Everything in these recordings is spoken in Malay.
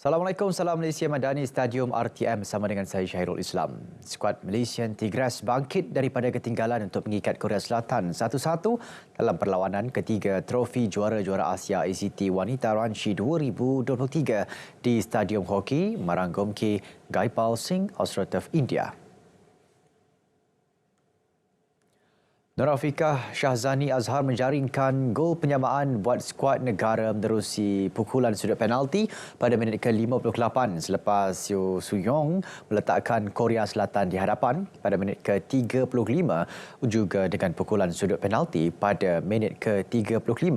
Assalamualaikum, salam Malaysia Madani, Stadium RTM bersama dengan saya Syahirul Islam. Skuad Malaysian Tigres bangkit daripada ketinggalan untuk mengikat Korea Selatan 1-1 dalam perlawanan ketiga trofi juara-juara Asia ACT Wanita Ranji 2023 di Stadium Hoki Marangomke Gaipal Singh Austroturf India. Norafikah Syahzani Azhar menjaringkan gol penyamaan buat skuad negara menerusi pukulan sudut penalti pada minit ke-58 selepas Yeo Soo-yong meletakkan Korea Selatan di hadapan pada minit ke-35 juga dengan pukulan sudut penalti pada minit ke-35.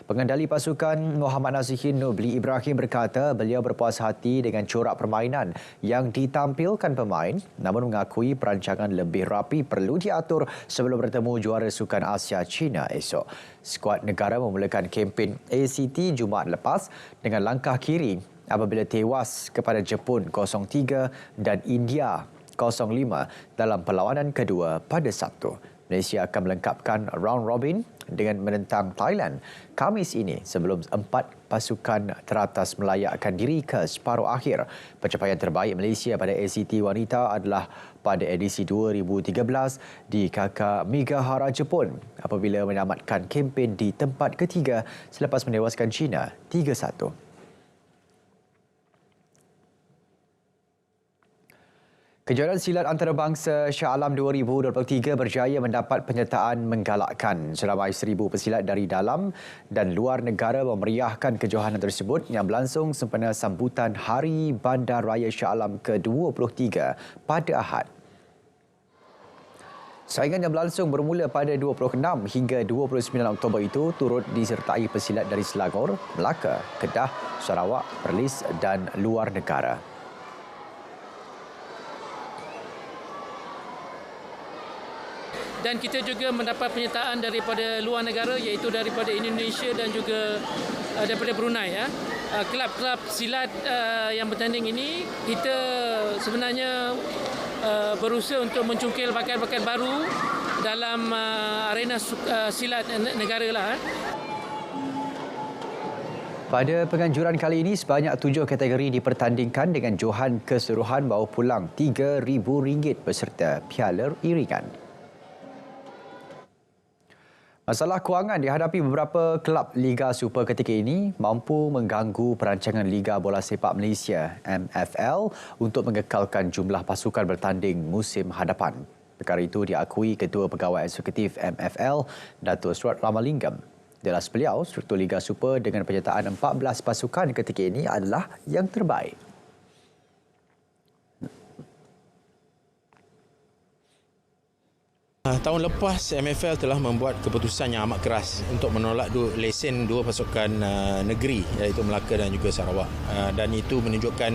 Pengendali pasukan Muhammad Nazihin Nobli Ibrahim berkata beliau berpuas hati dengan corak permainan yang ditampilkan pemain, namun mengakui perancangan lebih rapi perlu diatur sebelum bertemu juara Sukan Asia China esok. Skuad negara memulakan kempen ACT Jumaat lepas dengan langkah kiri apabila tewas kepada Jepun 0-3 dan India 0-5 dalam perlawanan kedua pada Sabtu. Malaysia akan melengkapkan round robin dengan menentang Thailand Khamis ini sebelum 4 pasukan teratas melayakkan diri ke separuh akhir. Pencapaian terbaik Malaysia pada ACT Wanita adalah pada edisi 2013 di Kakamigahara, Jepun apabila menamatkan kempen di tempat ketiga selepas menewaskan China 3-1. Kejuaraan silat antarabangsa Shah Alam 2023 berjaya mendapat penyertaan menggalakkan. Seramai 1,000 pesilat dari dalam dan luar negara memeriahkan kejohanan tersebut yang berlangsung sempena sambutan Hari Bandar Raya Shah Alam ke-23 pada Ahad. Saingan yang berlangsung bermula pada 26 hingga 29 Oktober itu turut disertai pesilat dari Selangor, Melaka, Kedah, Sarawak, Perlis dan luar negara. Dan kita juga mendapat penyertaan daripada luar negara iaitu daripada Indonesia dan juga daripada Brunei. Kelab-kelab silat yang bertanding ini kita sebenarnya berusaha untuk mencungkil bakat-bakat baru dalam arena silat negara lah. Pada penganjuran kali ini, sebanyak 7 kategori dipertandingkan dengan johan keseluruhan bawa pulang RM3,000 beserta piala iringan. Masalah kewangan dihadapi beberapa kelab Liga Super ketika ini mampu mengganggu perancangan Liga Bola Sepak Malaysia MFL untuk mengekalkan jumlah pasukan bertanding musim hadapan. Perkara itu diakui Ketua Pegawai Eksekutif MFL, Datuk Surat Ramalingam. Jelas beliau, struktur Liga Super dengan penyertaan 14 pasukan ketika ini adalah yang terbaik. Tahun lepas MFL telah membuat keputusan yang amat keras untuk menolak lesen dua pasukan negeri iaitu Melaka dan juga Sarawak, dan itu menunjukkan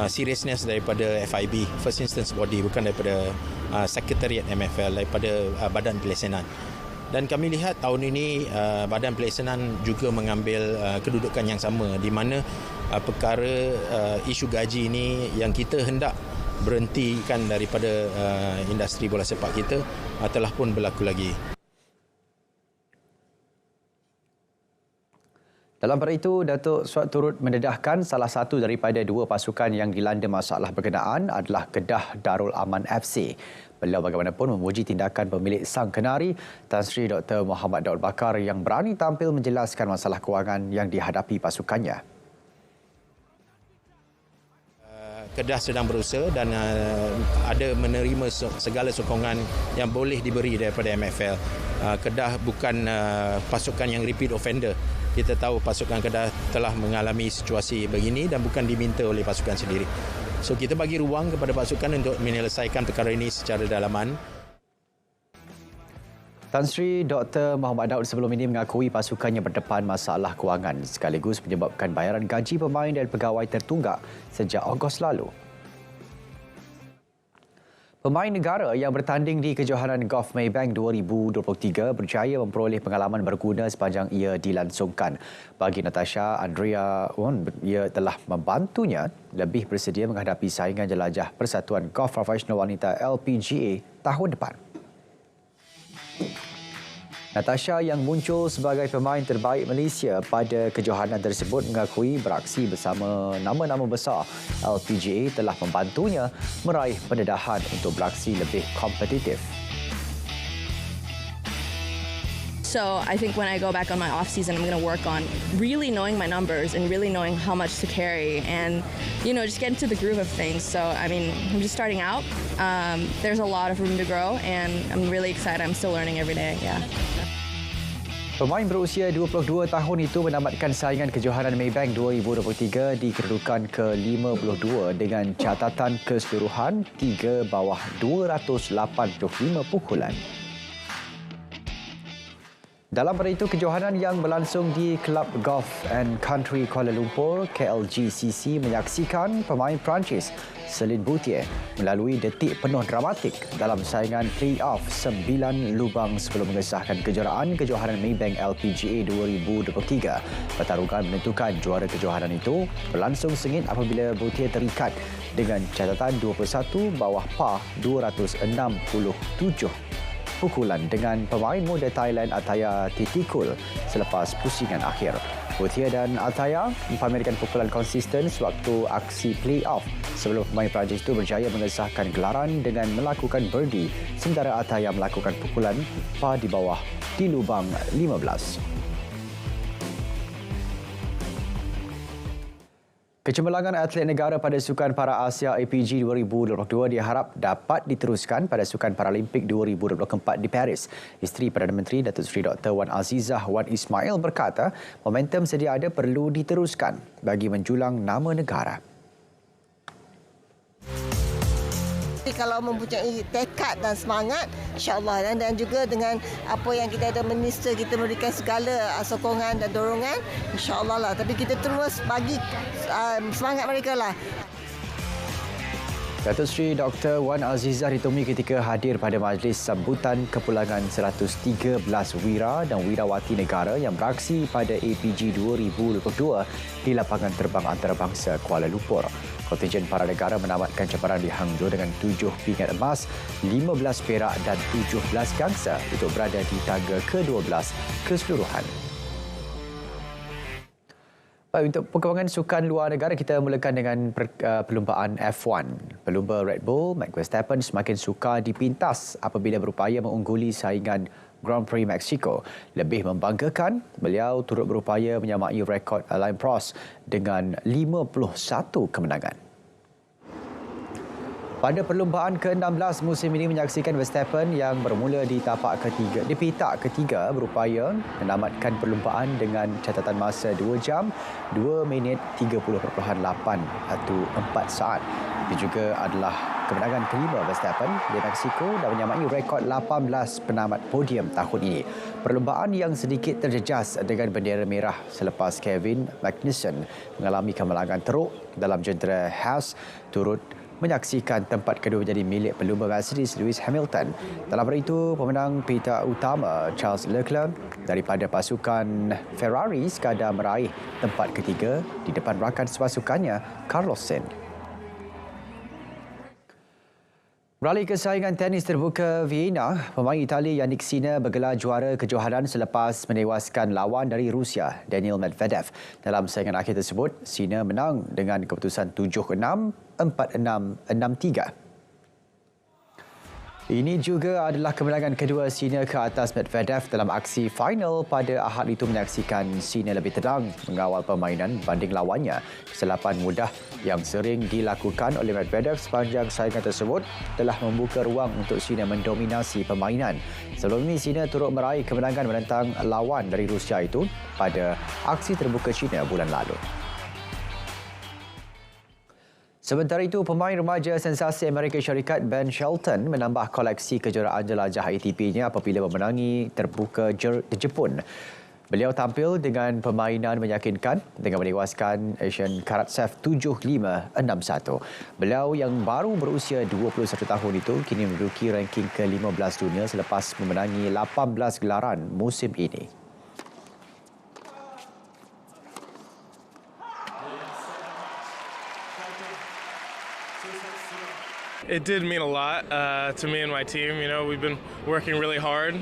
seriousness daripada FIB, First Instance Body, bukan daripada Sekretariat MFL, daripada Badan Pelesenan. Dan kami lihat tahun ini Badan Pelesenan juga mengambil kedudukan yang sama di mana perkara isu gaji ini yang kita hendak berhentikan daripada industri bola sepak kita telah pun berlaku lagi. Dalam pada itu, Datuk Suat turut mendedahkan salah satu daripada dua pasukan yang dilanda masalah berkenaan adalah Kedah Darul Aman FC. Beliau bagaimanapun memuji tindakan pemilik Sang Kenari, Tan Sri Dr. Muhammad Daud Bakar yang berani tampil menjelaskan masalah kewangan yang dihadapi pasukannya. Kedah sedang berusaha dan ada menerima segala sokongan yang boleh diberi daripada MFL. Kedah bukan pasukan yang repeat offender. Kita tahu pasukan Kedah telah mengalami situasi begini dan bukan diminta oleh pasukan sendiri. So kita bagi ruang kepada pasukan untuk menyelesaikan perkara ini secara dalaman. Tan Sri Dr. Muhammad Daud sebelum ini mengakui pasukannya berdepan masalah kewangan sekaligus menyebabkan bayaran gaji pemain dan pegawai tertunggak sejak Ogos lalu. Pemain negara yang bertanding di kejohanan Golf Maybank 2023 berjaya memperoleh pengalaman berguna sepanjang ia dilangsungkan. Bagi Natasha Andrea Won, ia telah membantunya lebih bersedia menghadapi saingan jelajah Persatuan Golf Profesional Wanita LPGA tahun depan. Natasha yang muncul sebagai pemain terbaik Malaysia pada kejohanan tersebut mengakui beraksi bersama nama-nama besar LPGA telah membantunya meraih pendedahan untuk beraksi lebih kompetitif. So I think when I go back on my off season, I'm going to work on really knowing my numbers and really knowing how much to carry and, just get into the groove of things. So, I mean, I'm just starting out. There's a lot of room to grow and I'm really excited. I'm still learning every day. Yeah. Pemain berusia 22 tahun itu menamatkan saingan kejohanan Maybank 2023 di kedudukan ke-52 dengan catatan keseluruhan 3 bawah 285 pukulan. Dalam pada itu, kejohanan yang berlangsung di Club Golf and Country Kuala Lumpur, KLGCC menyaksikan pemain Perancis Celine Boutier melalui detik penuh dramatik dalam saingan play-off 9 lubang sebelum mengesahkan kejuaraan Maybank LPGA 2023. Pertarungan menentukan juara kejohanan itu berlangsung sengit apabila Boutier terikat dengan catatan 21 bawah par 267 pukulan dengan pemain muda Thailand Atthaya Thitikul selepas pusingan akhir. Boutier dan Atthaya mempamerkan pukulan konsisten sewaktu aksi play-off sebelum pemain Perancis itu berjaya mengesahkan gelaran dengan melakukan birdie sementara Atthaya melakukan pukulan par di bawah di lubang 15. Kecemerlangan atlet negara pada Sukan Para Asia APG 2022 diharap dapat diteruskan pada Sukan Paralimpik 2024 di Paris. Isteri Perdana Menteri Datuk Seri Dr. Wan Azizah Wan Ismail berkata, momentum sedia ada perlu diteruskan bagi menjulang nama negara. Kalau mempunyai tekad dan semangat, insya-Allah, dan juga dengan apa yang kita ada minister, kita memberikan segala sokongan dan dorongan, insya-Allah lah. Tapi kita terus bagi semangat mereka lah. Datuk Seri Dr. Wan Azizah ditemui ketika hadir pada majlis sambutan kepulangan 113 wira dan wirawati negara yang beraksi pada APG 2022 di lapangan terbang antarabangsa Kuala Lumpur. Kontingen para negara menamatkan cabaran di Hangzhou dengan 7 pingat emas, 15 perak dan 17 gangsa untuk berada di tangga ke-12 keseluruhan. Baik, untuk perkembangan sukan luar negara, kita mulakan dengan perlumbaan F1. Pelumba Red Bull, Max Verstappen semakin sukar dipintas apabila berupaya mengungguli saingan Grand Prix Mexico. Lebih membanggakan, beliau turut berupaya menyamai rekod Alain Prost dengan 51 kemenangan. Pada perlumbaan ke-16 musim ini menyaksikan Verstappen yang bermula di petak ketiga berupaya menamatkan perlumbaan dengan catatan masa 2 jam, 2 minit 30.8 atau 4 saat. Itu juga adalah kemenangan kelima Verstappen di Mexico dan menyamai rekod 18 penamat podium tahun ini. Perlumbaan yang sedikit terjejas dengan bendera merah selepas Kevin Magnussen mengalami kemenangan teruk dalam jentera Haas turut menyaksikan tempat kedua menjadi milik pelumba Mercedes Lewis Hamilton. Dalam hari itu, pemenang pita utama Charles Leclerc daripada pasukan Ferrari sekadar meraih tempat ketiga di depan rakan sepasukannya Carlos Sainz. Beralih ke saingan tenis terbuka Vienna, pemain Itali Jannik Sinner bergelar juara kejohanan selepas menewaskan lawan dari Rusia, Daniil Medvedev. Dalam saingan akhir tersebut, Sinner menang dengan keputusan 7-6, 4-6, 6-3. Ini juga adalah kemenangan kedua Sinner ke atas Medvedev dalam aksi final pada Ahad itu menyaksikan Sinner lebih tenang mengawal permainan berbanding lawannya. Kesilapan mudah yang sering dilakukan oleh Medvedev sepanjang saingan tersebut telah membuka ruang untuk Sinner mendominasi permainan. Sebelum ini, Sinner turut meraih kemenangan menentang lawan dari Rusia itu pada aksi terbuka China bulan lalu. Sementara itu, pemain remaja sensasi Amerika Syarikat Ben Shelton menambah koleksi kejuaraan jelajah ATP-nya apabila memenangi terbuka Jepun. Beliau tampil dengan permainan meyakinkan dengan menewaskan Asian Karatsev 7-5, 6-1. Beliau yang baru berusia 21 tahun itu kini menduduki ranking ke-15 dunia selepas memenangi 18 gelaran musim ini. It did mean a lot to me and my team. You know, we've been working really hard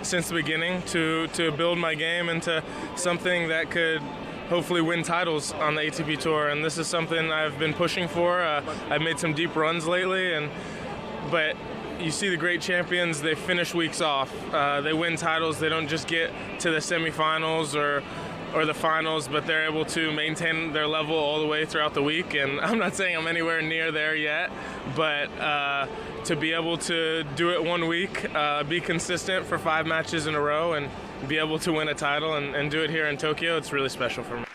since the beginning to build my game into something that could hopefully win titles on the ATP Tour, and this is something I've been pushing for. I've made some deep runs lately, but you see the great champions, they finish weeks off. They win titles, they don't just get to the semifinals or the finals, but they're able to maintain their level all the way throughout the week. And I'm not saying I'm anywhere near there yet, but to be able to do it 1 week, be consistent for 5 matches in a row, and be able to win a title and do it here in Tokyo, it's really special for me.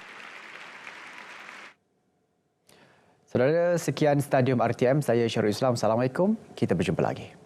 Saudara, sekian Stadium RTM. Saya Syarul Islam. Assalamualaikum. Kita berjumpa lagi.